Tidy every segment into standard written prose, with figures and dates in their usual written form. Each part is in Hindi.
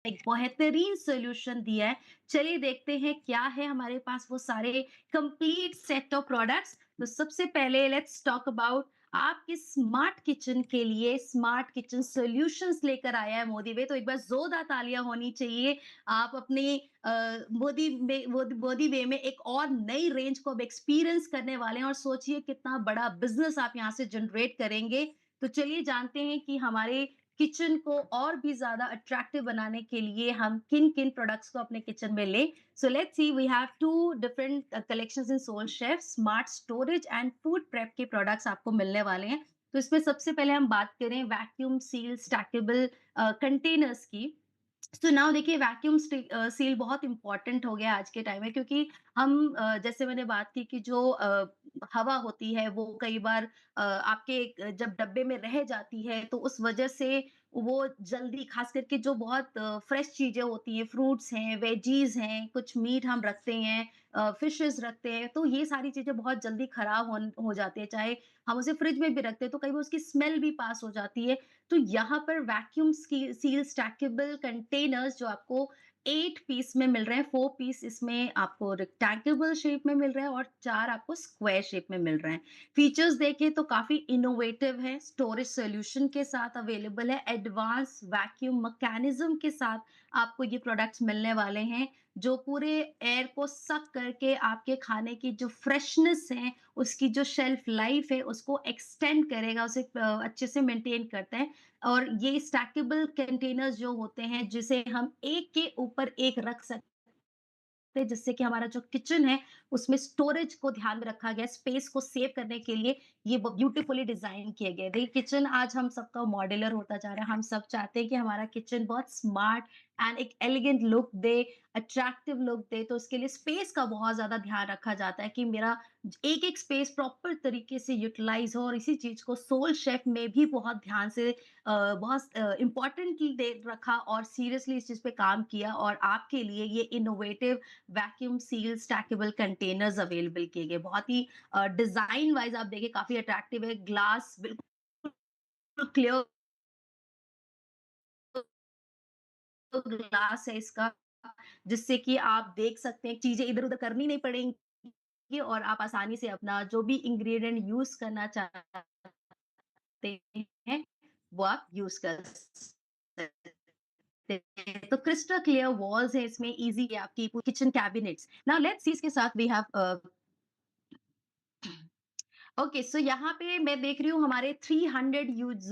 एक बेहतरीन सॉल्यूशन दिया है। चलिए देखते हैं क्या है हमारे पास वो सारे कंप्लीट सेट ऑफ प्रोडक्ट्स। तो सबसे पहले लेट्स टॉक अबाउट आपके स्मार्ट किचन के लिए स्मार्ट किचन सॉल्यूशंस लेकर आया है मोदी वे। तो एक बार जोरदार तालियां होनी चाहिए। आप अपने मोदी वे में एक और नई रेंज को अब एक्सपीरियंस करने वाले हैं और सोचिए कितना बड़ा बिजनेस आप यहाँ से जनरेट करेंगे। तो चलिए जानते हैं कि हमारे किचन को और भी ज्यादा अट्रैक्टिव बनाने के लिए हम किन किन प्रोडक्ट्स को अपने किचन में लें। So let's see, we have two different collections in Soul Chef. Smart storage and food prep के प्रोडक्ट्स आपको मिलने वाले हैं। तो इसमें सबसे पहले हम बात करें वैक्यूम सील स्टैकेबल कंटेनर्स की। तो नाउ देखिए वैक्यूम सील बहुत इंपॉर्टेंट हो गया आज के टाइम में, क्योंकि हम जैसे मैंने बात की कि जो हवा होती है वो कई बार आपके जब डब्बे में रह जाती है तो उस वजह से वो जल्दी, खास करके जो बहुत फ्रेश चीजें होती हैं, फ्रूट्स हैं, वेजीज हैं, कुछ मीट हम रखते हैं, फिशेस रखते हैं, तो ये सारी चीजें बहुत जल्दी खराब हो जाती है। चाहे हम उसे फ्रिज में भी रखते हैं तो कई बार उसकी स्मेल भी पास हो जाती है। तो यहाँ पर वैक्यूम सील स्टैकेबल कंटेनर्स जो आपको 8 पीस में मिल रहे हैं, 4 पीस इसमें आपको रेक्टेंगल शेप में मिल रहा है और 4 आपको स्क्वायर शेप में मिल रहे हैं। फीचर्स देखें तो काफी इनोवेटिव है, स्टोरेज सॉल्यूशन के साथ अवेलेबल है, एडवांस वैक्यूम मैकेनिज्म के साथ आपको ये प्रोडक्ट्स मिलने वाले हैं, जो पूरे एयर को सक करके आपके खाने की जो फ्रेशनेस है, उसकी जो शेल्फ लाइफ है, उसको एक्सटेंड करेगा, उसे अच्छे से मेंटेन करता है। और ये स्टैकेबल कंटेनर्स जो होते हैं, जिसे हम एक के ऊपर एक रख सकते हैं, जिससे कि हमारा जो किचन है उसमें स्टोरेज को ध्यान में रखा गया, स्पेस को सेव करने के लिए ये ब्यूटीफुली डिजाइन किया गया है। देखिए किचन आज हम सबका मॉड्यूलर होता जा रहा है, हम सब चाहते हैं कि हमारा किचन बहुत स्मार्ट एंड एक एलिगेंट लुक दे, अट्रैक्टिव लुक दे। तो उसके लिए स्पेस का बहुत ज्यादा ध्यान रखा जाता है कि मेरा एक एक स्पेस प्रॉपर तरीके से यूटिलाइज हो, और इसी चीज को सोल शेफ में भी बहुत ध्यान से बहुत इम्पोर्टेंटली दे रखा और सीरियसली इस चीज पे काम किया, और आपके लिए ये innovative vacuum seal stackable containers available किए गए। बहुत ही डिजाइन वाइज आप देखिए काफी अट्रैक्टिव है, ग्लास बिल्कुल क्लियर ग्लास है इसका, जिससे कि आप देख सकते हैं, चीजें इधर उधर करनी नहीं पड़ेंगी और आप आसानी से अपना जो भी इंग्रेडिएंट यूज करना चाहते हैं वो आप यूज कर सकते हैं। तो क्रिस्टल क्लियर वॉल्स है इसमें, इजी है आपकी kitchen cabinets. Now let's see, इसके साथ वी हैव ओके, सो यहाँ पे मैं देख रही हूँ हमारे 300 यूज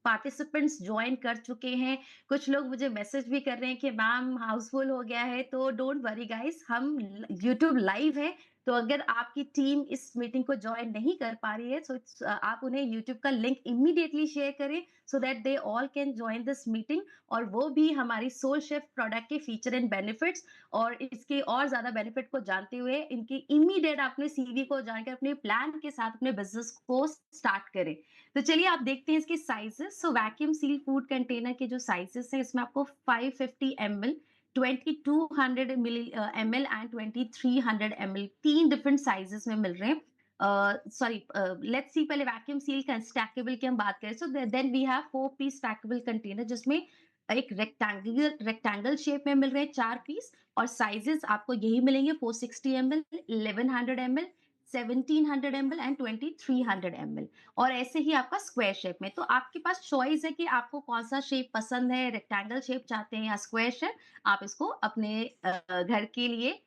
पार्टिसिपेंट्स ज्वाइन कर चुके हैं। कुछ लोग मुझे मैसेज भी कर रहे हैं कि मैम हाउसफुल हो गया है। तो डोंट वरी गाइस, हम यूट्यूब लाइव है, तो अगर आपकी टीम इस मीटिंग को ज्वाइन नहीं कर पा रही है तो आप उन्हें यूट्यूब का लिंक इमीडिएटली शेयर करें, so that they all can join this meeting, और वो भी हमारी सोल शेफ प्रोडक्ट के फीचर एंड बेनिफिट्स और इसके और ज्यादा बेनिफिट को जानते हुए इनकी इमीडिएट अपने सीवी को जानकर अपने प्लान के साथ अपने बिजनेस को स्टार्ट करें। तो चलिए आप देखते हैं इसके साइजेस। सो वैक्यूम सील फूड कंटेनर के जो साइजेस हैं, इसमें आपको 550 ml, 2200 ml एंड 2300 ml, तीन डिफरेंट साइजेस में मिल रहे हैं। सॉरी, लेट्स सी, पहले वैक्यूम सील का स्टैकेबल की हम बात करें। So then we have 4 piece stackable container, जिसमें एक रेक्टेंगल शेप में मिल रहे हैं 4 पीस, और साइजेस आपको यही मिलेंगे, 460 ml, 1100 ml, 1700 ml and 2300 ml। और ऐसे ही आपका स्क्वायर शेप में। तो आपके पास चॉइस है कि आपको कौन सा शेप पसंद है, रेक्टेंगल शेप चाहते हैं या स्क्वायर शेप। आप इसको अपने घर के लिए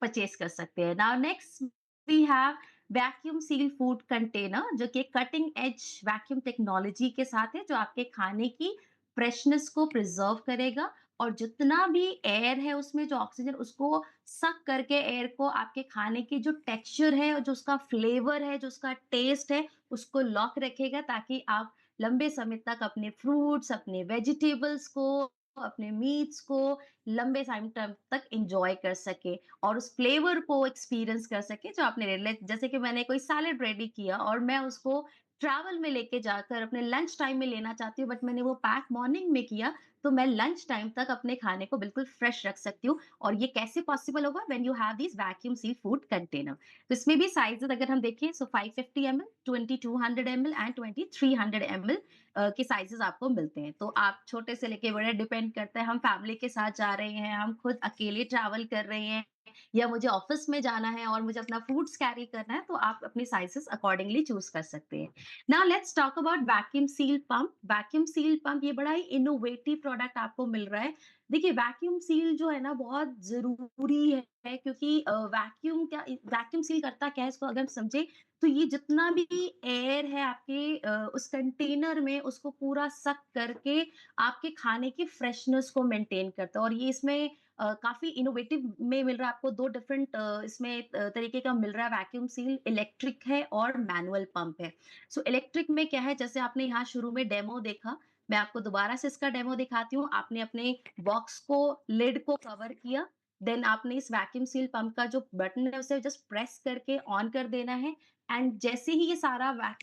परचेज कर सकते हैं। Now next we have vacuum seal food container, जो कि कटिंग एज वैक्यूम टेक्नोलॉजी के साथ है, जो आपके खाने की फ्रेशनेस को प्रिजर्व करेगा, और जितना भी एयर है उसमें जो ऑक्सीजन, उसको सक करके एयर को आपके खाने की जो टेक्सचर है और जो उसका फ्लेवर है, जो उसका टेस्ट है, उसको लॉक रखेगा, ताकि आप लंबे समय तक अपने फ्रूट्स, अपने वेजिटेबल्स को, अपने मीट्स को लंबे टाइम तक एंजॉय कर सके, और उस फ्लेवर को एक्सपीरियंस कर सके जो आपने जैसे कि मैंने कोई सैलेड रेडी किया और मैं उसको ट्रैवल में लेके जाकर अपने लंच टाइम में लेना चाहती हूँ, बट मैंने वो पैक मॉर्निंग में किया, तो मैं लंच टाइम तक अपने खाने को बिल्कुल फ्रेश रख सकती हूँ। और ये कैसे पॉसिबल होगा? When you have these vacuum sealed food container. तो इसमें भी साइज़ेज़ अगर हम देखें, so 550 ML, 2200 ML and 2300 ML के साइज़ेज़ आपको मिलते हैं। तो आप छोटे से लेके बड़े, डिपेंड करता है हम फैमिली के साथ जा रहे हैं, हम खुद अकेले ट्रैवल कर रहे हैं, या मुझे ऑफिस में जाना है और मुझे अपना फूड्स कैरी करना है, तो आप अपने साइज़ेज़ अकॉर्डिंगली चूज़ कर सकते हैं। Now let's talk about vacuum seal pump. Vacuum seal pump ये बड़ा ही इनोवेटिव प्रोडक्ट आपको मिल रहा है। देखिए, वैक्यूम सील जो है ना बहुत ज़रूरी है, क्योंकि वैक्यूम सील करता क्या है, इसको अगर हम समझे, तो ये जितना भी एयर है आपके उस कंटेनर में, उसको पूरा सक करके आपके खाने की फ्रेशनेस को मेंटेन करता है। और ये इसमें काफ़ी इनोवेटिव में मिल रहा है आपको। 2 डिफरेंट इसमें तरीके का मिल रहा है वैक्यूम सील, इलेक्ट्रिक है और मैनुअल पंप है। सो इलेक्ट्रिक में क्या है, जैसे आपने यहाँ शुरू में डेमो देखा, मैं आपको दोबारा से इसका डेमो दिखाती हूँ। आपने अपने बॉक्स को, लिड को कवर किया, देन आपने इस वैक्यूम सील पंप का जो बटन है उसे जस्ट प्रेस करके ऑन कर देना है, एंड जैसे ही ये सारा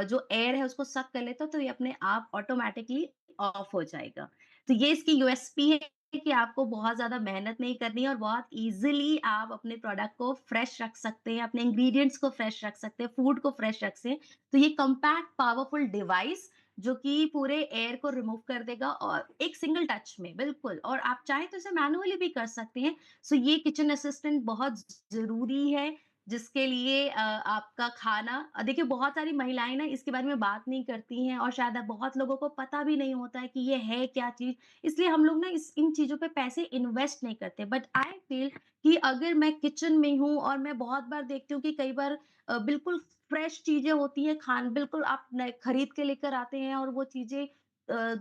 जो एयर है उसको सक कर लेता है, तो ये अपने आप ऑटोमैटिकली ऑफ हो जाएगा। तो ये इसकी यूएसपी है कि आपको बहुत ज़्यादा मेहनत नहीं करनी है और बहुत ईज़िली आप अपने प्रोडक्ट को फ्रेश रख सकते हैं, अपने इंग्रीडिएंट्स को फ्रेश रख सकते हैं, फूड को फ्रेश रख सकते हैं। तो ये कॉम्पैक्ट पावरफुल डिवाइस जो कि पूरे एयर को रिमूव कर देगा, और एक सिंगल टच में बिल्कुल। और आप चाहें तो इसे मैनुअली भी कर सकते हैं। सो ये किचन असिस्टेंट बहुत ज़रूरी है, जिसके लिए आपका खाना देखिए, बहुत सारी महिलाएँ ना इसके बारे में बात नहीं करती हैं, और शायद बहुत लोगों को पता भी नहीं होता है कि ये है क्या चीज़। इसलिए हम लोग ना इस इन चीज़ों पे पैसे इन्वेस्ट नहीं करते। बट आई फील कि अगर मैं किचन में हूँ, और मैं बहुत बार देखती हूँ कि कई बार बिल्कुल फ्रेश चीज़ें होती हैं, बिल्कुल आप नए खरीद के लेकर आते हैं, और वो चीज़ें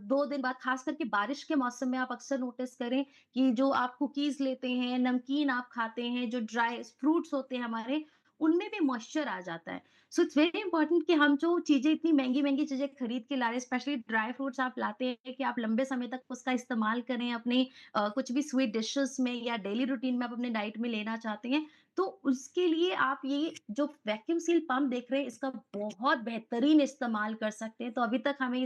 2 दिन बाद, खास करके बारिश के मौसम में आप अक्सर नोटिस करें कि जो आप कुकीज़ लेते हैं, नमकीन आप खाते हैं, जो ड्राई फ्रूट्स होते हैं हमारे, उनमें भी मॉइस्चर आ जाता है। सो इट्स वेरी इंपॉर्टेंट कि हम जो चीज़ें, इतनी महँगी-महँगी चीज़ें खरीद के ला रहे हैं, स्पेशली ड्राई फ्रूट्स आप लाते हैं, कि आप लंबे समय तक उसका इस्तेमाल करें अपने कुछ भी स्वीट डिशेज़ में, या डेली रूटीन में आप अपने डाइट में लेना चाहते हैं, तो उसके लिए आप ये जो वैक्यूम सील पंप देख रहे हैं, इसका बहुत बेहतरीन इस्तेमाल कर सकते हैं। तो अभी तक हमें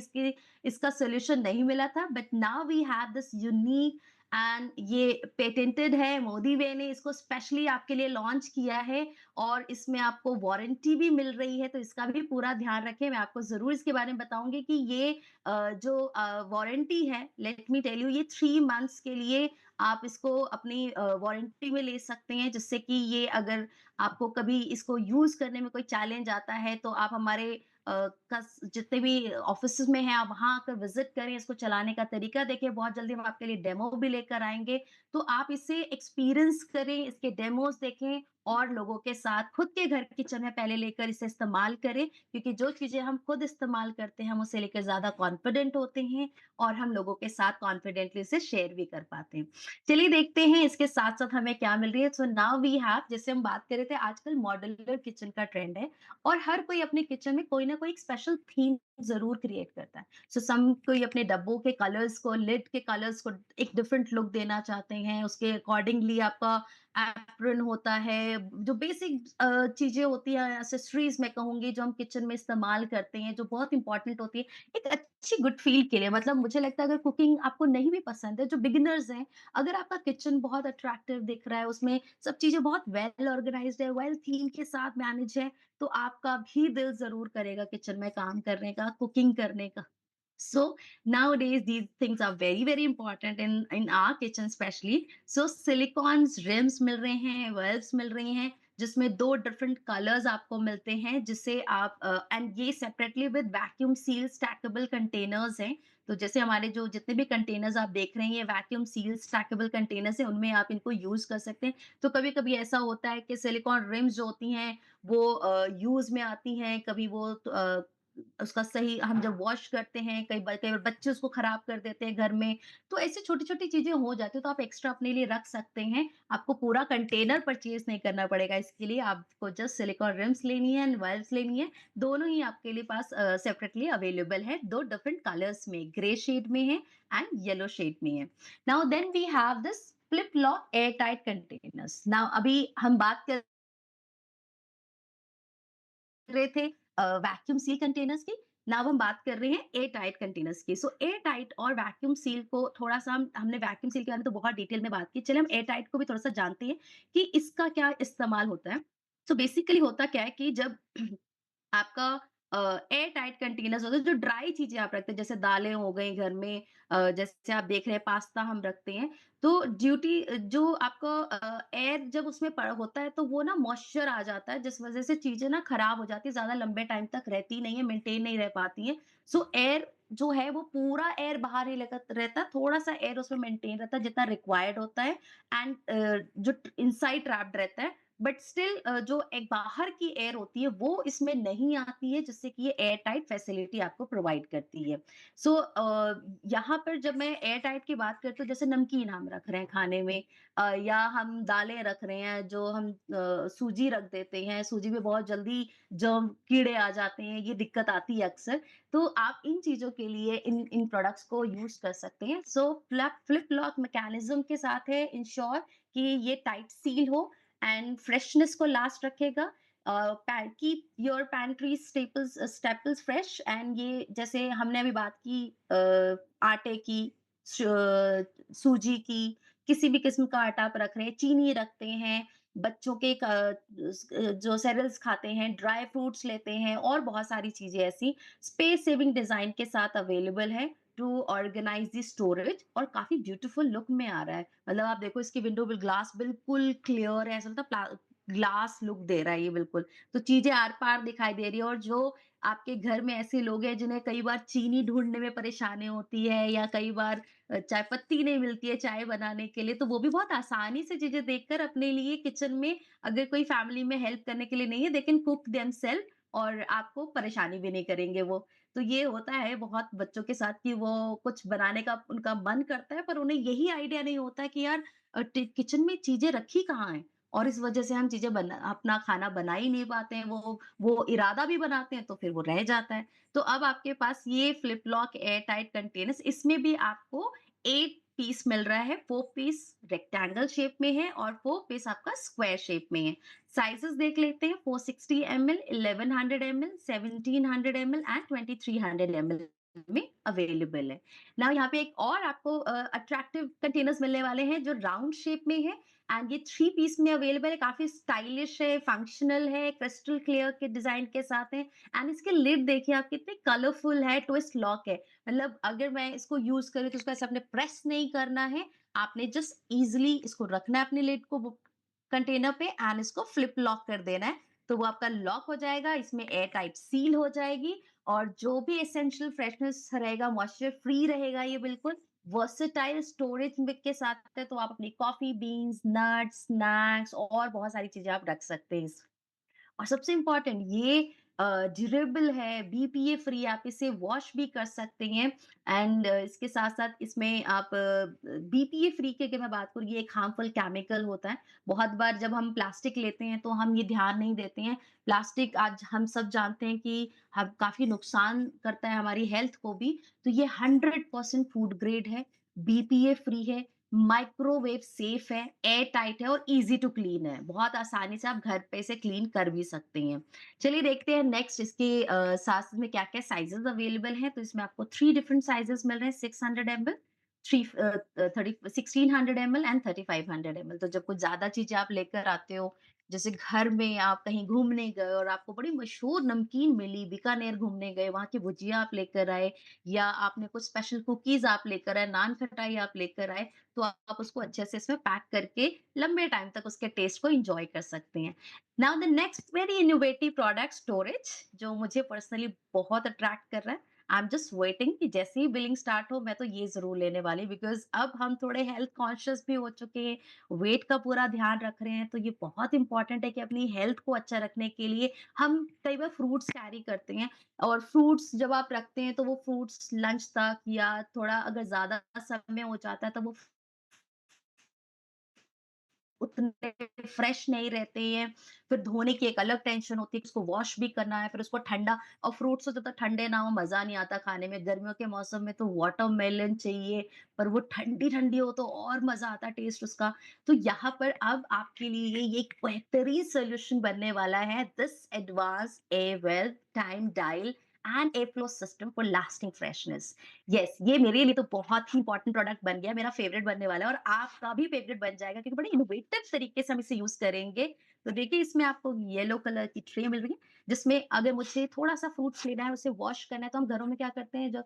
इसका सॉल्यूशन नहीं मिला था, but now we have this unique, and ये पेटेंटेड है, मोदी वे ने इसको स्पेशली आपके लिए लॉन्च किया है, और इसमें आपको वारंटी भी मिल रही है, तो इसका भी पूरा ध्यान रखें। मैं आपको ज़रूर इसके बारे में बताऊँगी कि ये जो वारंटी है, लेट मी टेल यू, ये 3 मंथ्स के लिए आप इसको अपनी वारंटी में ले सकते हैं, जिससे कि ये, अगर आपको कभी इसको यूज़ करने में कोई चैलेंज आता है, तो आप हमारे जितने भी ऑफिस में हैं, आप वहाँ आकर विजिट करें, इसको चलाने का तरीका देखें। बहुत जल्दी हम आपके लिए डेमो भी लेकर आएँगे, तो आप इसे एक्सपीरियंस करें, इसके डेमोज़ देखें, और लोगों के साथ खुद के घर किचन में पहले लेकर इसे इस्तेमाल करें, क्योंकि जो चीज़ें हम खुद इस्तेमाल करते हैं, हम उसे लेकर ज़्यादा कॉन्फिडेंट होते हैं, और हम लोगों के साथ कॉन्फिडेंटली इसे शेयर भी कर पाते हैं। चलिए देखते हैं इसके साथ-साथ हमें क्या मिल रही है। सो नाउ वी हैव, जैसे हम बात कर रहे थे, आजकल मॉड्यूलर किचन का ट्रेंड है, और हर कोई अपने किचन में कोई ना कोई एक स्पेशल थीम ज़रूर क्रिएट करता है। सो सम कोई अपने डब्बों के कलर्स को, लिड के कलर्स को एक डिफरेंट लुक देना चाहते हैं, उसके अकॉर्डिंगली आपका एप्रन होता है, जो बेसिक चीज़ें होती हैं, एक्सेसरीज़ मैं कहूँगी, जो हम किचन में इस्तेमाल करते हैं, जो बहुत इंपॉर्टेंट होती है, एक अच्छी गुड फील के लिए। मतलब मुझे लगता है, अगर कुकिंग आपको नहीं भी पसंद है, जो बिगिनर्स हैं, अगर आपका किचन बहुत अट्रैक्टिव दिख रहा है, उसमें सब चीज़ें बहुत वेल ऑर्गनाइज्ड है, वेल थीम के साथ मैनेज है, तो आपका भी दिल ज़रूर करेगा किचन में काम करने का, कुकिंग करने का। So nowadays these things are very very important in our kitchen especially. So silicons rims मिल रहे हैं, valves मिल रही हैं, जिसमें 2 डिफरेंट कलर्स आपको मिलते हैं, जिससे आप एंड ये separately with vacuum seal stackable containers हैं। तो जैसे हमारे जो जितने भी कंटेनर्स आप देख रहे हैं, ये वैक्यूम सील स्टैकेबल कंटेनर्स हैं, उनमें आप इनको यूज़ कर सकते हैं। तो कभी-कभी ऐसा होता है कि सिलिकॉन रिम्स जो होती हैं, वो यूज़ में आती हैं, कभी वो उसका सही हम जब वॉश करते हैं, कई बार बच्चे उसको खराब कर देते हैं घर में, तो ऐसी छोटी-छोटी चीज़ें हो जाती हैं, तो आप एक्स्ट्रा अपने लिए रख सकते हैं। आपको पूरा कंटेनर परचेज़ नहीं करना पड़ेगा इसके लिए, आपको जस्ट सिलिकॉन रिम्स लेनी है एंड वाल्व्स लेनी है, दोनों ही आपके लिए पास सेपरेटली अवेलेबल है, 2 डिफरेंट कलर्स में, ग्रे शेड में है एंड येलो शेड में है। Now then we have this flip lock air tight containers. Now अभी हम बात कर रहे थे वैक्यूम सील कंटेनर्स की। नाउ हम बात कर रहे हैं एयर टाइट कंटेनर्स की। सो एयर टाइट और वैक्यूम सील को थोड़ा-सा हमने वैक्यूम सील के बारे में तो बहुत डिटेल में बात की। चलिए हम एयर टाइट को भी थोड़ा-सा जानते हैं कि इसका क्या इस्तेमाल होता है। सो बेसिकली होता क्या है कि जब आपका एयर टाइट कंटेनर्स होते हैं, जो ड्राई चीज़ें आप रखते हैं, जैसे दालें हो गई घर में, जैसे आप देख रहे हैं पास्ता हम रखते हैं, तो जो आपका एयर जब उसमें होता है तो वो ना मॉइस्चर आ जाता है, जिस वज़ह से चीज़ें ना खराब हो जाती है, ज़्यादा लंबे टाइम तक रहती नहीं है, मेंटेन नहीं रह पाती हैं। सो एयर जो है वो पूरा एयर बाहर नहीं लगत रहता, थोड़ा-सा एयर उसमें मेंटेन रहता है जितना रिक्वायर्ड होता है, एंड जो इनसाइड ट्रैप्ड रहता है, बट स्टिल जो एक बाहर की एयर होती है वो इसमें नहीं आती है, जिससे कि ये एयर टाइट फैसिलिटी आपको प्रोवाइड करती है। सो यहाँ पर जब मैं एयर टाइट की बात करती हूँ, जैसे नमकीन हम रख रहे हैं खाने में, या हम दालें रख रहे हैं, जो हम सूजी रख देते हैं, सूजी में बहुत जल्दी जर्म कीड़े आ जाते हैं, ये दिक्कत आती है अक्सर। तो आप इन चीजों के लिए इन इन प्रोडक्ट्स को यूज कर सकते हैं। सो फ्लिप फ्लिप लॉक मैकेनिज्म के साथ है, इंश्योर कि ये टाइट सील हो एंड फ्रेशनेस को लास्ट रखेगा। Keep your pantry staples fresh, and ये जैसे हमने अभी बात की आटे की, सूजी की, किसी भी किस्म का आटा आप रख रहे हैं, चीनी रखते हैं, बच्चों के जो सेरेल्स खाते हैं, ड्राई फ्रूट्स लेते हैं, और बहुत सारी चीजें ऐसी स्पेस सेविंग डिजाइन के साथ अवेलेबल है टू ऑर्गेनाइज द स्टोरेज, और काफी ब्यूटीफुल लुक में आ रहा है। मतलब आप देखो इसकी विंडो ग्लास बिल्कुल क्लियर है, ऐसा लगता है ग्लास लुक दे रहा है ये बिल्कुल। तो चीजें आर पार दिखाई दे रही है, और जो आपके घर में ऐसे लोग हैं जिन्हें कई बार चीनी ढूंढने में परेशानी होती है, या कई बार चाय पत्ती नहीं मिलती है चाय बनाने के लिए, तो वो भी बहुत आसानी से चीजें देखकर अपने लिए किचन में, अगर कोई फैमिली में हेल्प करने के लिए नहीं है, दे कैन कुक देमसेल्फ, और आपको परेशानी भी नहीं करेंगे वो। तो ये होता है बहुत बच्चों के साथ कि वो कुछ बनाने का उनका मन करता है, पर उन्हें यही आइडिया नहीं होता है कि यार किचन में चीजें रखी कहाँ हैं, और इस वजह से हम चीजें अपना खाना बना ही नहीं पाते हैं। वो इरादा भी बनाते हैं तो फिर वो रह जाता है। तो अब आपके पास ये flip lock air tight containers, इसमें भी आपको 8 पीस मिल रहा है। 4 पीस रेक्टेंगल शेप में है, और 4 पीस आपका स्क्वायर शेप में है। साइजेस देख लेते हैं, 460 ml, 1100 ml, 1700 ml and 2300 ml में अवेलेबल है। नाउ यहाँ पे एक और आपको अट्रैक्टिव कंटेनर्स मिलने वाले हैं, जो राउंड शेप में है, एंड ये 3 पीस में अवेलेबल है, काफी स्टाइलिश है, फंक्शनल है, क्रिस्टल क्लियर के डिजाइन के साथ है, एंड इसके लिड देखिए आप कितने कलरफुल है, ट्विस्ट लॉक है। मतलब अगर मैं इसको यूज करूँ तो इसको ऐसे आपने प्रेस नहीं करना है, आपने जस्ट इजिली इसको रखना है अपने लिड को कंटेनर पे, एंड इसको फ्लिप लॉक कर देना है, तो वो आपका लॉक हो जाएगा, इसमें एयर टाइट सील हो जाएगी, और जो भी एसेंशियल फ्रेशनेस रहेगा, मॉइस्चर फ्री रहेगा ये बिल्कुल। वर्सेटाइल स्टोरेज के साथ है, तो आप अपनी कॉफी बीन्स, नट्स, स्नैक्स और बहुत सारी चीजें आप रख सकते हैं। और सबसे इम्पोर्टेंट ये ड्यूरेबल है, बीपीए फ्री, आप इसे वॉश भी कर सकते हैं, एंड इसके साथ-साथ इसमें आप बीपीए फ्री की अगर मैं बात करूँ, ये एक हार्मफुल केमिकल होता है। बहुत बार जब हम प्लास्टिक लेते हैं तो हम ये ध्यान नहीं देते हैं। प्लास्टिक आज हम सब जानते हैं कि हम काफ़ी नुकसान करता है हमारी हेल्थ को भी। तो ये 100% फूड ग्रेड है, बीपीए फ्री है, माइक्रोवेव सेफ है, एयर टाइट है, और इजी टू क्लीन है। बहुत आसानी से आप घर पे इसे क्लीन कर भी सकते हैं। चलिए देखते हैं नेक्स्ट इसके साथ में क्या-क्या साइजेस अवेलेबल हैं। तो इसमें आपको 3 डिफरेंट साइजेस मिल रहे हैं, 600 एमएल, 1600 एमएल एंड 3500 एमएल। तो जब कुछ ज़्यादा चीज़ें आप लेकर आते हो, जैसे घर में आप कहीं घूमने गए और आपको बड़ी मशहूर नमकीन मिली, बीकानेर घूमने गए, वहाँ की भुजिया आप लेकर आए, या आपने कुछ स्पेशल कुकीज़ आप लेकर आए, नान खटाई आप लेकर आए, तो आप उसको अच्छे से इसमें पैक करके लंबे टाइम तक उसके टेस्ट को एन्जॉय कर सकते हैं। Now the next very innovative product, storage, जो मुझे पर्सनली बहुत अट्रैक्ट कर रहा है। आई एम जस्ट वेटिंग कि जैसे ही बिलिंग स्टार्ट हो मैं तो ये ज़रूर लेने वाली, बिकॉज़ अब हम थोड़े हेल्थ कॉन्शियस भी हो चुके हैं, वेट का पूरा ध्यान रख रहे हैं, तो ये बहुत इम्पोर्टेंट है कि अपनी हेल्थ को अच्छा रखने के लिए हम कई बार फ्रूट्स कैरी करते हैं, और फ्रूट्स जब आप रखते हैं तो वो फ्रूट्स लंच तक, या थोड़ा अगर ज़्यादा समय हो जाता है तो वो उतने फ्रेश नहीं रहते हैं। फिर धोने की एक अलग टेंशन होती है कि उसको वॉश भी करना है, फिर उसको ठंडा, और फ्रूट्स तो ज्यादा ठंडे ना हो मज़ा नहीं आता खाने में। गर्मियों के मौसम में तो वाटरमेलन चाहिए, पर वो ठंडी-ठंडी हो तो और मज़ा आता है टेस्ट उसका। तो यहाँ पर अब आपके लिए ये एक बेहतरीन सॉल्यूशन बनने वाला है, this advance airwell time dial and air flow system for lasting freshness. Yes, ये मेरे लिए तो बहुत ही इंपॉर्टेंट प्रोडक्ट बन गया, मेरा फेवरेट बनने वाला है और आपका भी फेवरेट बन जाएगा क्योंकि बड़े इनोवेटिव तरीके से हम इसे यूज़ करेंगे। तो देखिए इसमें आपको येलो कलर की ट्रे मिल रही है, जिसमें अगर मुझे थोड़ा-सा फ्रूट्स लेना है, उसे वॉश करना है, तो हम घरों में क्या करते हैं, जो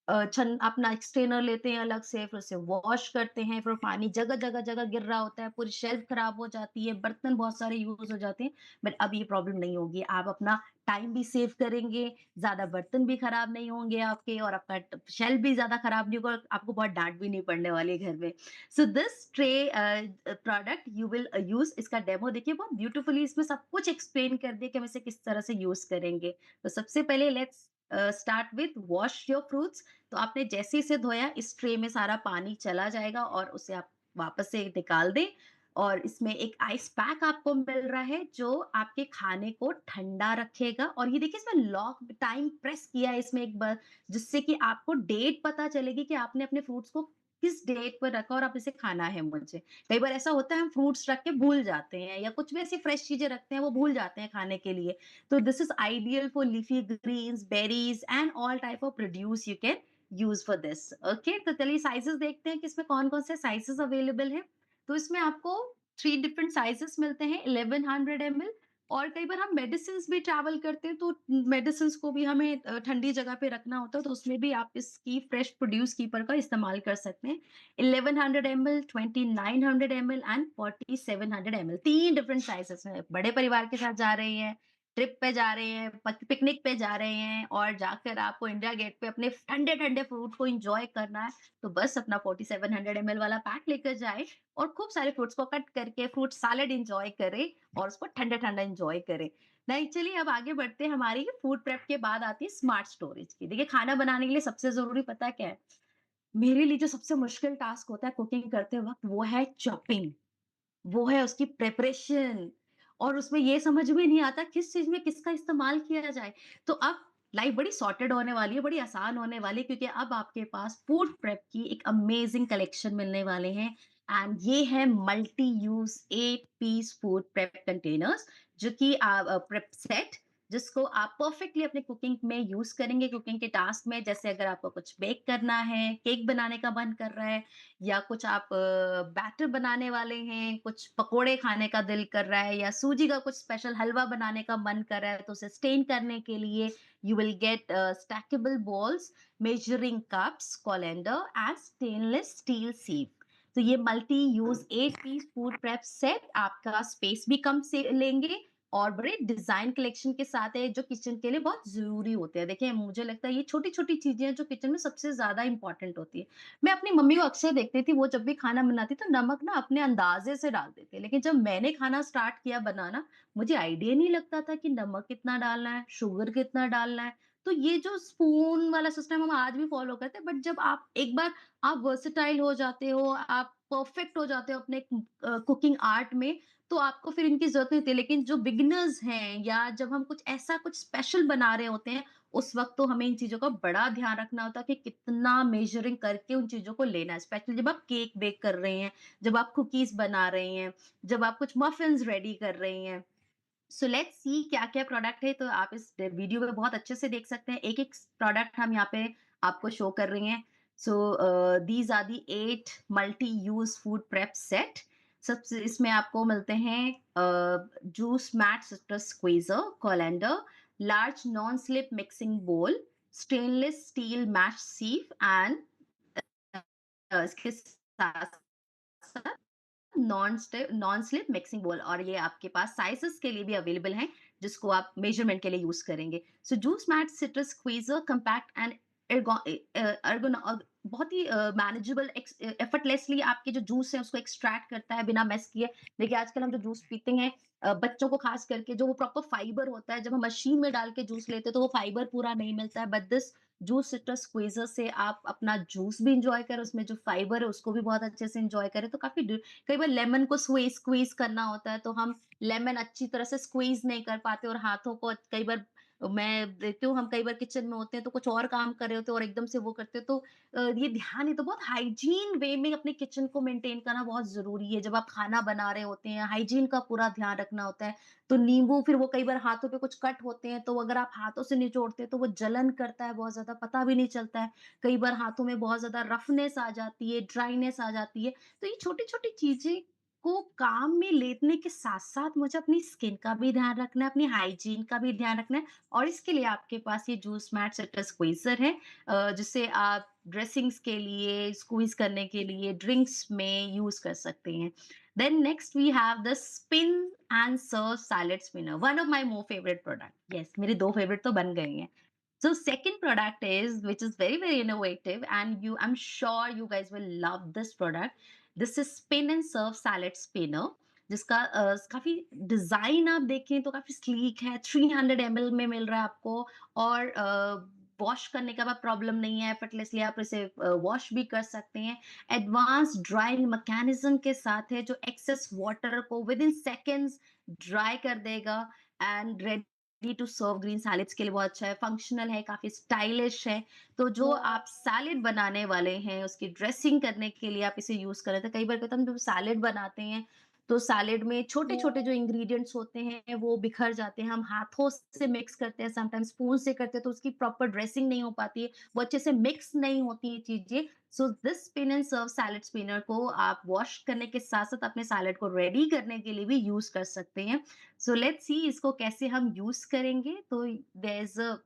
छन अपना एक स्ट्रेनर लेते हैं अलग से, फिर उसे वॉश करते हैं, फिर पानी जगह-जगह गिर रहा होता है, पूरी शेल्फ खराब हो जाती है, बर्तन बहुत सारे यूज़ हो जाते हैं। बट अब ये प्रॉब्लम नहीं होगी, आप अपना टाइम भी सेव करेंगे, ज़्यादा बर्तन भी खराब नहीं होंगे आपके, और आपका शेल्फ भी ज़्यादा खराब नहीं होगा, और आपको बहुत डाँट भी नहीं पड़ने वाली है घर में। So this tray product you will use, इसका डेमो देखिए, बहुत ब्यूटीफुली इसमें सब कुछ एक्सप्लेन कर दिया कि हम इसे किस तरह से यूज़ करेंगे। तो सबसे पहले let's start with wash your fruits. तो आपने जैसे इसे धोया, इस ट्रे में सारा पानी चला जाएगा और उसे आप वापस से निकाल दें, और इसमें एक आइस पैक आपको मिल रहा है जो आपके खाने को ठंडा रखेगा। और ये देखिए इसमें लॉक टाइम प्रेस किया है इसमें एक बार, जिससे कि आपको डेट पता चलेगी कि आपने अपने फ्रूट्स को किस डेट पर रखा और आप इसे खाना है मुझे। कई बार ऐसा होता है हम फ्रूट्स रख के भूल जाते हैं, या कुछ भी ऐसी फ्रेश चीजें रखते हैं वो भूल जाते हैं खाने के लिए। तो this is ideal for leafy greens, berries and all type of produce you can use for this. Okay, तो चलिए साइजेस देखते हैं कि इसमें कौन कौन से साइजेस अवेलेबल है। तो इसमें आपको थ्री डिफरेंट साइजेस मिलते हैं, 1100 ml। और कई बार हम मेडिसिन भी ट्रैवल करते हैं, तो मेडिसिन को भी हमें ठंडी जगह पे रखना होता है, तो उसमें भी आप इसकी फ्रेश प्रोड्यूस कीपर का इस्तेमाल कर सकते हैं। 1100 ml, 2900 ml एंड 4700 ml, तीन डिफरेंट साइजेस में। बड़े परिवार के साथ जा रहे हैं, ट्रिप पे जा रहे हैं, पिकनिक पे जा रहे हैं, और जाकर आपको इंडिया गेट पे अपने ठंडे ठंडे फ्रूट को एंजॉय करना है, तो बस अपना 4700 ml वाला पैक लेकर जाए और खूब सारे फ्रूट्स को कट करके फ्रूट सैलेड एंजॉय करे, और उसको ठंडा ठंडा एंजॉय करे। नहीं, चलिए अब आगे बढ़ते हैं। हमारी फूड प्रेप के बाद आती है स्मार्ट स्टोरेज की। देखिए खाना बनाने के लिए सबसे जरूरी पता है क्या है? मेरे लिए जो सबसे मुश्किल टास्क होता है कुकिंग करते वक्त, वो है चॉपिंग, वो है उसकी प्रिपरेशन, और उसमें ये समझ में नहीं आता किस चीज़ में किसका इस्तेमाल किया जाए। तो अब लाइफ बड़ी सॉर्टेड होने वाली है, बड़ी आसान होने वाली है, क्योंकि अब आपके पास फूड प्रेप की एक अमेजिंग कलेक्शन मिलने वाले हैं। एंड ये है multi use 8 piece food prep containers, जो कि प्रेप सेट, जिसको आप परफेक्टली अपने कुकिंग में यूज करेंगे, कुकिंग के टास्क में। जैसे अगर आपको कुछ बेक करना है, केक बनाने का मन कर रहा है, या कुछ आप बैटर बनाने वाले हैं, कुछ पकोड़े खाने का दिल कर रहा है, या सूजी का कुछ स्पेशल हलवा बनाने का मन कर रहा है, तो उसे स्टेन करने के लिए you will get stackable bowls, measuring cups, colander and stainless steel sieve. तो ये multi use 8 piece food prep set आपका स्पेस भी कम से लेंगे, और बड़े डिजाइन कलेक्शन के साथ है, जो किचन के लिए बहुत जरूरी होते हैं। देखिए मुझे लगता है ये छोटी छोटी चीजें हैं जो किचन में सबसे ज्यादा इंपॉर्टेंट होती है। मैं अपनी मम्मी को अक्सर देखती थी, वो जब भी खाना बनाती तो नमक ना अपने अंदाजे से डालते थे, लेकिन जब मैंने खाना स्टार्ट किया बनाना, मुझे आइडिया नहीं लगता था कि नमक कितना डालना है, शुगर कितना डालना है। तो ये जो स्पून वाला सिस्टम हम आज भी फॉलो करते हैं, बट जब आप एक बार आप वर्सेटाइल हो जाते हो, आप परफेक्ट हो जाते हो अपने कुकिंग आर्ट में, तो आपको फिर इनकी जरूरत नहीं होती। लेकिन जो बिगिनर्स हैं, या जब हम कुछ ऐसा कुछ स्पेशल बना रहे होते हैं, उस वक़्त तो हमें इन चीज़ों का बड़ा ध्यान रखना होता है कि कितना मेज़रिंग करके उन चीज़ों को लेना है। स्पेशली जब आप केक बेक कर रहे हैं, जब आप कुकीज़ बना रहे हैं, जब आप कुछ मफ़िन्स रेडी कर रहे हैं। सो लेट्स सी क्या-क्या प्रोडक्ट है, तो आप इस वीडियो में बहुत अच्छे से देख सकते हैं। एक-एक प्रोडक्ट हम यहाँ पे आपको शो कर रही हैं। So these are the 8 multi use food prep set. सबसे इसमें आपको मिलते हैं juice mat citrus squeezer, colander, large non slip mixing bowl, stainless steel mash सिeve एंड इसके साथ-साथ नॉन स्लिप मिक्सिंग बोल, और ये आपके पास साइजेस के लिए भी अवेलेबल हैं, जिसको आप मेजरमेंट के लिए यूज करेंगे। So juice mat citrus squeezer compact and बहुत ही मैनेजेबल, एफर्टलेसली आपके जो जूस है उसको एक्सट्रैक्ट करता है बिना मेस किए। देखिए आजकल हम जो जूस पीते हैं, बच्चों को खास करके, जो वो प्रॉपर फाइबर होता है, जब हम मशीन में डाल के जूस लेते हैं तो वो फाइबर पूरा नहीं मिलता है, but this juice citrus squeezer से आप अपना जूस भी एन्जॉय करें, उसमें जो फाइबर है उसको भी बहुत अच्छे से एन्जॉय करें। तो काफ़ी ड कई बार लेमन को स्क्वीज़ करना होता है, तो हम लेमन अच्छी तरह से स्क्वीज़ नहीं कर पाते और हाथों को कई बार मैं देखती हूँ, हम कई बार किचन में होते हैं तो कुछ और काम कर रहे होते हैं और एकदम से वो करते हैं, तो ये ध्यान नहीं, तो बहुत हाइजीन वे में अपने किचन को मेंटेन करना बहुत ज़रूरी है। जब आप खाना बना रहे होते हैं, हाइजीन का पूरा ध्यान रखना होता है। तो नींबू फिर वो कई बार हाथों पे कुछ कट होते हैं, तो अगर आप हाथों से निचोड़ते हैं तो वो जलन करता है बहुत ज़्यादा, पता भी नहीं चलता है। कई बार हाथों में बहुत ज़्यादा रफनेस आ जाती है, ड्राइनेस आ जाती है। तो ये छोटी-छोटी चीज़ें को काम में लेने के साथ-साथ मुझे अपनी स्किन का भी ध्यान रखना है, अपनी हाइजीन का भी ध्यान रखना है, और इसके लिए आपके पास ये जूस मैट सिट्रस स्क्वीज़र है, जिसे आप ड्रेसिंग्स के लिए, स्क्वीज़ करने के लिए, ड्रिंक्स में यूज़ कर सकते हैं। Then next we have the spin and serve salad spinner, one of my more favorite product. Yes, मेरे 2 फेवरेट तो बन गए हैं। So second product is, which is very, very innovative, and I'm sure you guys will love this product. This is spin and serve salad spinner, जिसका काफ़ी डिज़ाइन आप देखें तो काफ़ी स्लीक है, 300 ml में मिल रहा है आपको, और वॉश करने का भी प्रॉब्लम नहीं है, एफर्टलेसली आप इसे वॉश भी कर सकते हैं। एडवांस ड्राइंग मैकेनिज़्म के साथ है, जो एक्सेस वाटर को विदिन सेकंड्स ड्राई कर देगा, and ready to serve green salads के लिए बहुत अच्छा है, फंक्शनल है, काफ़ी स्टाइलिश है। तो जो आप सैलेड बनाने वाले हैं, उसकी ड्रेसिंग करने के लिए आप इसे यूज़ कर रहे थे। कई बार क्या होता है, हम जब सैलेड बनाते हैं, तो सैलेड में छोटे-छोटे जो इंग्रीडिएंट्स होते हैं, वो बिखर जाते हैं। हम हाथों से मिक्स करते हैं, समटाइम्स स्पून से करते हैं, तो उसकी प्रॉपर ड्रेसिंग नहीं हो पाती है, वो अच्छे से मिक्स नहीं होती ये चीज़ें। So this spin and serve salad spinner को आप वॉश करने के साथ-साथ अपने सैलेड को रेडी करने के लिए भी यूज़ कर सकते हैं। सो लेट्स सी इसको कैसे हम यूज़ करेंगे। तो there is a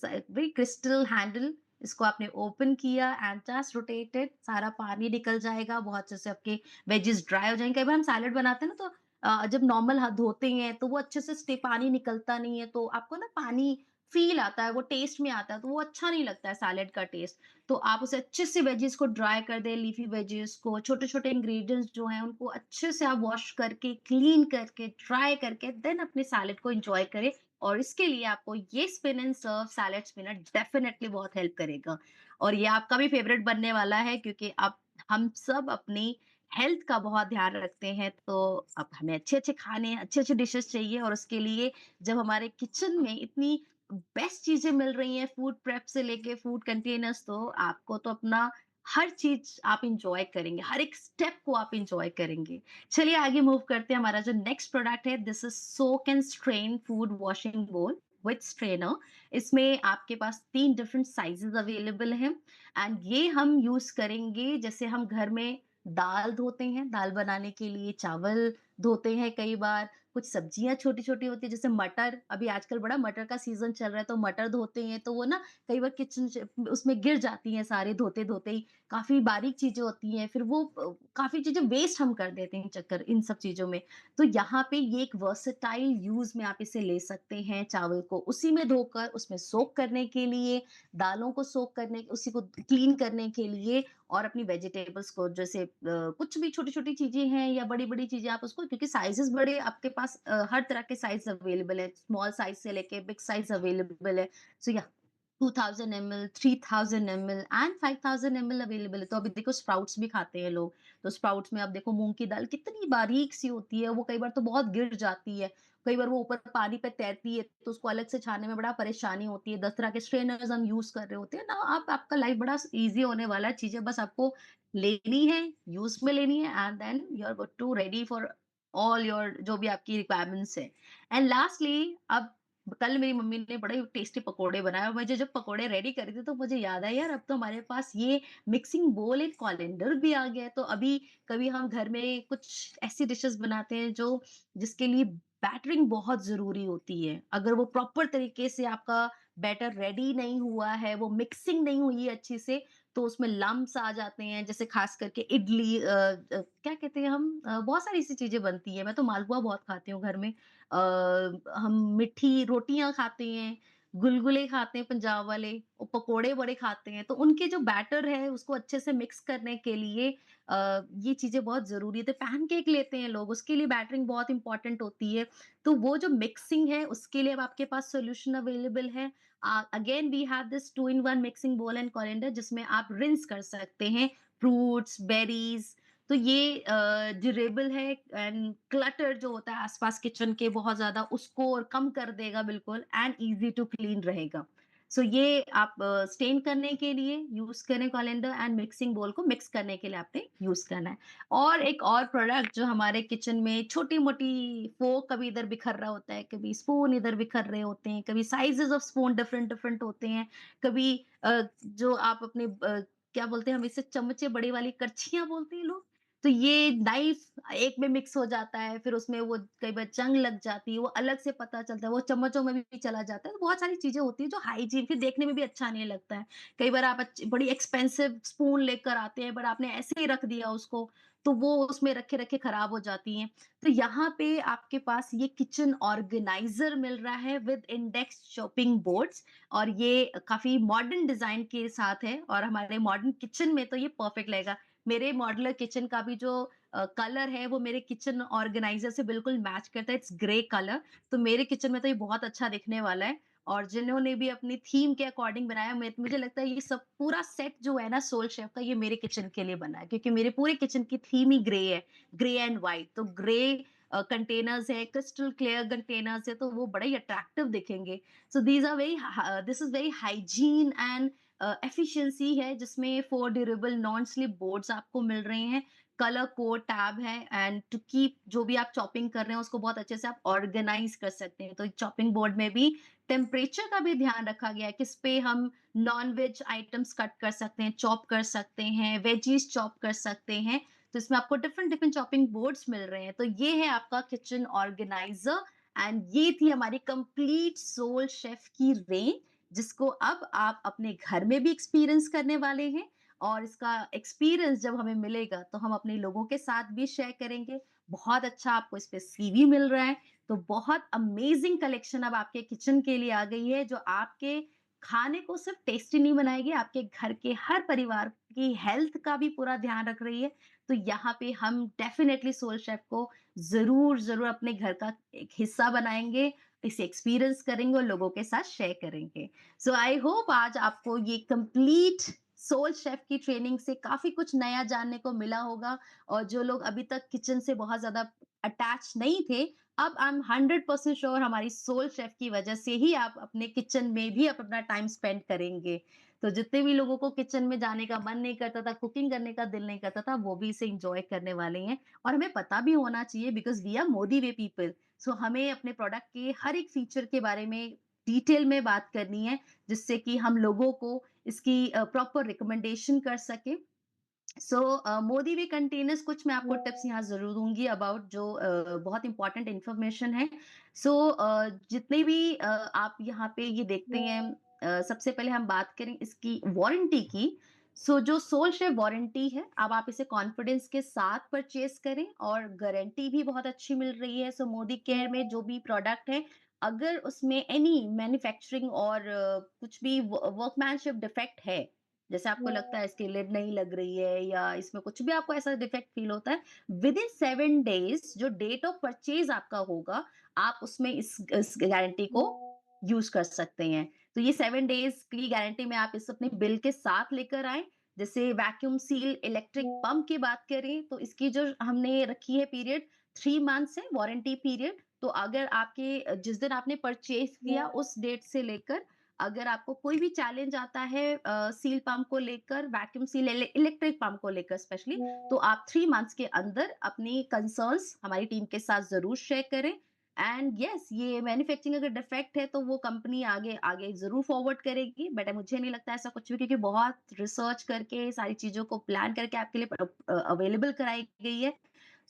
very crystal handle, इसको आपने ओपन किया एंड जस्ट रोटेटेड, सारा पानी निकल जाएगा, बहुत अच्छे से आपके वेजीज़ ड्राई हो जाएँगे। कई बार हम सैलेड बनाते हैं ना, तो जब नॉर्मल हाथ धोते हैं तो वो अच्छे से पानी निकलता नहीं है, तो आपको ना पानी फ़ील आता है, वो टेस्ट में आता है, तो वो अच्छा नहीं लगता है सैलेड का टेस्ट। तो आप उसे अच्छे से वेजीज़ को ड्राई कर दें, लीफ़ी वेजीज़ को, छोटे-छोटे इंग्रीडिएंट्स जो हैं उनको अच्छे से आप वॉश करके, क्लीन करके, ड्राई करके देन अपने सैलेड को एन्जॉय करें, और इसके लिए आपको ये spin and serve salad spinner definitely बहुत हेल्प करेगा। और ये आपका भी फ़ेवरेट बनने वाला है, क्योंकि अब हम सब अपनी हेल्थ का बहुत ध्यान रखते हैं, तो अब हमें अच्छे-अच्छे खाने, अच्छे-अच्छे डिशेज़ चाहिए, और उसके लिए जब हमारे किचन में इतनी बेस्ट चीज़ें मिल रही हैं, फूड प्रेप से लेके फूड कंटेनर्स, तो आपको तो अपना हर चीज़ आप एन्जॉय करेंगे, हर एक स्टेप को आप एन्जॉय करेंगे। चलिए आगे मूव करते हैं, हमारा जो नेक्स्ट प्रोडक्ट है, this is soak and strain food washing बोल विथ स्ट्रेनर। इसमें आपके पास 3 डिफरेंट साइज़ेज़ अवेलेबल हैं, एंड ये हम यूज़ करेंगे जैसे हम घर में दाल धोते हैं, दाल बनाने के लिए चावल धोते हैं कई बार, कुछ सब्जियाँ छोटी-छोटी होती हैं, जैसे मटर, अभी आजकल बड़ा मटर का सीज़न चल रहा है, तो मटर धोते हैं, तो वो ना कई बार किचन च उसमें गिर जाती हैं सारी धोते-धोते ही, काफ़ी बारीक चीज़ें होती हैं, फिर वो काफ़ी चीज़ें वेस्ट हम कर देते हैं चक्कर इन सब चीज़ों में। तो यहाँ पे ये एक वर्सेटाइल यूज़ में आप इसे ले सकते हैं, चावल को उसी में धोकर उसमें सोक करने के लिए, दालों को सोक करने, उसी को क्लीन करने के लिए, और अपनी वेजिटेबल्स को, जैसे कुछ भी छोटी-छोटी चीज़ें हैं या बड़ी-बड़ी चीज़ें, आप उसको, क्योंकि साइज़ेज़ बड़े आपके पास हर तरह के साइज़ अवेलेबल है, स्मॉल साइज़ से लेके बिग साइज़ अवेलेबल है। सो या 2000 ML, 3000 ML and 5000 ML available है। तो अभी देखो स्प्राउट्स भी खाते हैं लोग, तो स्प्राउट्स में आप देखो मूँग की दाल कितनी बारीक-सी होती है, वो कई बार तो बहुत गिर जाती है। कई बार वो ऊपर पानी पे तैरती है, तो उसको अलग से छानने में बड़ा परेशानी होती है। 10 तरह के स्ट्रेनर्स हम यूज़ कर रहे होते हैं ना, आप आपका लाइफ बड़ा ईज़ी होने वाला है, चीज़ें बस आपको लेनी है, यूज़ में लेनी है, and then you are good to ready for all your जो भी आपकी रिक्वायरमेंट्स है। एंड लास्टली, अब कल मेरी मम्मी ने बड़े टेस्टी पकोड़े बनाए, और मुझे जब पकोड़े रेडी कर रही थी, तो मुझे याद आया, यार अब तो हमारे पास ये मिक्सिंग बोल, एक कॉलिंडर भी आ गया है, तो अभी कभी हम घर में कुछ ऐसी डिशेस बनाते हैं जो जिसके लिए बैटरिंग बहुत जरूरी होती है, अगर वो प्रॉपर तरीके से आपका बैटर रेडी नहीं हुआ है, वो मिक्सिंग नहीं हुई है अच्छी से, तो उसमें लम्प्स आ जाते हैं, जैसे खास करके इडली, क्या कहते हैं हम, बहुत सारी ऐसी चीजें बनती है, मैं तो मालपुआ बहुत खाती हूँ घर में, हम मीठी रोटियाँ खाते हैं, गुलगुले खाते हैं पंजाब वाले, वो पकोड़े बड़े खाते हैं, तो उनके जो बैटर है उसको अच्छे से मिक्स करने के लिए ये चीज़ें बहुत ज़रूरी है। तो पैनकेक लेते हैं लोग, उसके लिए बैटरिंग बहुत इम्पोर्टेंट होती है। तो वो जो मिक्सिंग है उसके लिए अब आपके पास सॉल्यूशन अवेलेबल है। Again we have this 2 in 1 mixing bowl and coriander जिसमें आप रिंस कर सकते हैं फ्रूट्स, बेरीज़। तो ये ड्यूरेबल है एंड क्लटर जो होता है आसपास किचन के बहुत ज़्यादा उसको और कम कर देगा बिल्कुल एंड ईज़ी टू क्लीन रहेगा। सो ये आप स्टेन करने के लिए यूज़ करें कोरिएंडर एंड मिक्सिंग बोल को मिक्स करने के लिए आपने यूज़ करना है। और एक और प्रोडक्ट जो हमारे किचन में छोटी-मोटी फ़ोर्क कभी इधर बिखर रहा होता है, कभी स्पून इधर बिखर रहे होते हैं, कभी साइज़ेज़ ऑफ स्पून डिफरेंट-डिफरेंट होते हैं, कभी जो आप अपने क्या बोलते हैं हम इसे चमचे बड़ी वाली करछियाँ बोलते हैं लोग। तो ये नाइफ एक में मिक्स हो जाता है, फिर उसमें वो कई बार जंग लग जाती है, वो अलग से पता चलता है, वो चम्मचों में भी चला जाता है। तो बहुत सारी चीज़ें होती हैं जो हाइजीन फिर देखने में भी अच्छा नहीं लगता है। कई बार आप बड़ी एक्सपेंसिव स्पून लेकर आते हैं, बट आपने ऐसे ही रख दिया उसको, तो वो उसमें रखे-रखे खराब हो जाती हैं। तो यहाँ पे आपके पास ये किचन ऑर्गेनाइज़र मिल रहा है विद इंडेक्स चॉपिंग बोर्ड्स और ये काफ़ी मॉडर्न डिज़ाइन के साथ है और हमारे मॉडर्न किचन में तो ये परफेक्ट लगेगा। मेरे मॉड्यूलर किचन का भी जो कलर है वो मेरे किचन ऑर्गेनाइजर से बिल्कुल मैच करता है, इट्स ग्रे कलर। तो मेरे किचन में तो ये बहुत अच्छा दिखने वाला है और जिन्होंने भी अपनी थीम के अकॉर्डिंग बनाया मुझे लगता है ये सब पूरा सेट जो है ना सोल शेफ का ये मेरे किचन के लिए बना है क्योंकि मेरे पूरे किचन की थीम ही ग्रे है, ग्रे एंड व्हाइट। तो ग्रे कंटेनर्स है, क्रिस्टल क्लियर कंटेनर्स है तो वो बड़े ही अट्रैक्टिव दिखेंगे। So these are very this is very hygiene and efficiency है जिसमें 4 ड्यूरेबल नॉन स्लिप बोर्ड्स आपको मिल रहे हैं, कलर कोड टैब है एंड टू कीप जो भी आप चॉपिंग कर रहे हैं उसको बहुत अच्छे से आप ऑर्गेनाइज कर सकते हैं। तो चॉपिंग बोर्ड में भी टेम्परेचर का भी ध्यान रखा गया है, किस पे हम नॉन वेज आइटम्स कट कर सकते हैं, चॉप कर सकते हैं, वेजीज चॉप कर सकते हैं। तो इसमें आपको डिफरेंट डिफरेंट चॉपिंग बोर्ड्स मिल रहे हैं। तो ये है आपका किचन ऑर्गेनाइजर एंड ये थी हमारी कंप्लीट सोल शेफ की रेंज जिसको अब आप अपने घर में भी एक्सपीरियंस करने वाले हैं और इसका एक्सपीरियंस जब हमें मिलेगा तो हम अपने लोगों के साथ भी शेयर करेंगे। बहुत अच्छा आपको इस पे सीवी मिल रहा है। तो बहुत अमेजिंग कलेक्शन अब आपके किचन के लिए आ गई है जो आपके खाने को सिर्फ टेस्टी नहीं बनाएगी, आपके घर के हर परिवार की हेल्थ का भी पूरा ध्यान रख रही है। तो यहाँ पे हम डेफिनेटली सोल शेफ को ज़रूर अपने घर का एक हिस्सा बनाएँगे, इसे एक्सपीरियंस करेंगे और लोगों के साथ शेयर करेंगे। सो आई होप आज आपको ये कंप्लीट सोल शेफ की ट्रेनिंग से काफ़ी कुछ नया जानने को मिला होगा और जो लोग अभी तक किचन से बहुत ज़्यादा अटैच नहीं थे, अब आई एम 100% श्योर हमारी सोल शेफ की वजह से ही आप अपने किचन में भी आप अपना टाइम स्पेंड करेंगे। तो जितने भी लोगों को किचन में जाने का मन नहीं करता था, कुकिंग करने का दिल नहीं करता था, वो भी इसे एन्जॉय करने वाले हैं और हमें पता भी होना चाहिए because we are Modi way people. So हमें अपने प्रोडक्ट के हर एक फीचर के बारे में डिटेल में बात करनी है, जिससे कि हम लोगों को इसकी प्रॉपर रिकमेंडेशन कर सकें। सो मोदी वे कंटेनर्स कुछ मैं आपको टिप्स यहाँ ज़रूर दूँगी अबाउट जो बहुत इम्पोर्टेंट इन्फॉर्मेशन है। सो जितने भी आप यहाँ पे ये देखते हैं सबसे पहले हम बात करें इसकी वारंटी की। सो जो सोल शेफ वारंटी है, अब आप इसे कॉन्फिडेंस के साथ परचेज़ करें और गारंटी भी बहुत अच्छी मिल रही है। सो मोदी केयर में जो भी प्रोडक्ट है, अगर उसमें एनी मैन्युफैक्चरिंग और कुछ भी वर्कमैनशिप डिफेक्ट है, जैसे आपको लगता है इसकी लिड नहीं लग रही है या इसमें कुछ भी आपको ऐसा डिफेक्ट फील होता है, विद इन 7 डेज जो डेट ऑफ परचेज आपका होगा, आप उसमें इस गारंटी को यूज कर सकते हैं। तो ये 7 डेज की गारंटी में आप इस अपने बिल के साथ लेकर आए। जैसे वैक्यूम सील इलेक्ट्रिक पंप की बात करें तो इसकी जो हमने रखी है पीरियड 3 मंथ्स है वारंटी पीरियड। तो अगर आपके जिस दिन आपने परचेज किया उस डेट से लेकर अगर आपको कोई भी चैलेंज आता है सील पंप को लेकर, वैक्यूम सील इलेक्ट्रिक पंप को लेकर स्पेशली, तो आप 3 मंथ्स के अंदर अपनी कंसर्न्स हमारी टीम के साथ ज़रूर शेयर करें। एंड यस ये मैन्युफैक्चरिंग अगर डिफेक्ट है तो वो कंपनी आगे आगे ज़रूर फॉरवर्ड करेगी, बट मुझे नहीं लगता ऐसा कुछ भी क्योंकि बहुत रिसर्च करके सारी चीज़ों को प्लान करके आपके लिए अवेलेबल कराई गई है।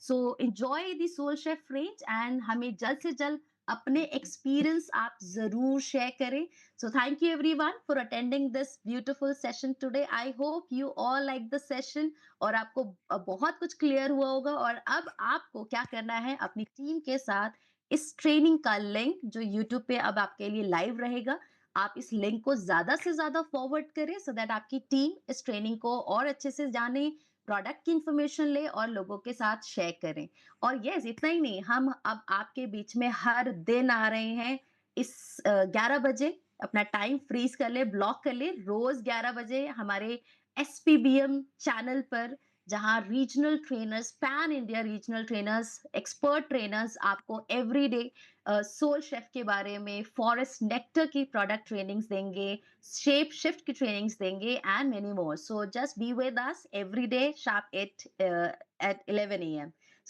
So enjoy the Soul Chef range and हमें जल्द से जल्द अपने एक्सपीरियंस आप ज़रूर शेयर करें। So thank you everyone for attending this beautiful session today. I hope you all like the session और आपको बहुत कुछ क्लियर हुआ होगा और अब आपको क्या करना है अपनी टीम के साथ इस ट्रेनिंग का लिंक जो YouTube पे अब आपके लिए लाइव रहेगा, आप इस लिंक को ज़्यादा से ज़्यादा फॉरवर्ड करें सो दैट आपकी टीम इस ट्रेनिंग को और अच्छे से जाने, प्रोडक्ट की इन्फॉर्मेशन ले और लोगों के साथ शेयर करें। और यस इतना ही नहीं, हम अब आपके बीच में हर दिन आ रहे हैं इस 11 बजे अपना टाइम फ्रीज़ कर ले, ब्लॉक कर ले, रोज़ 11 बजे हमारे एसपीबीएम चैनल पर जहाँ regional trainers, pan India regional trainers, expert trainers आपको एवरीडे सोल शेफ के बारे में, फॉरेस्ट नेक्टर की प्रोडक्ट ट्रेनिंग्स देंगे, शेप शिफ्ट की ट्रेनिंग्स देंगे and many more. So just be with us every day sharp eight 11 AM।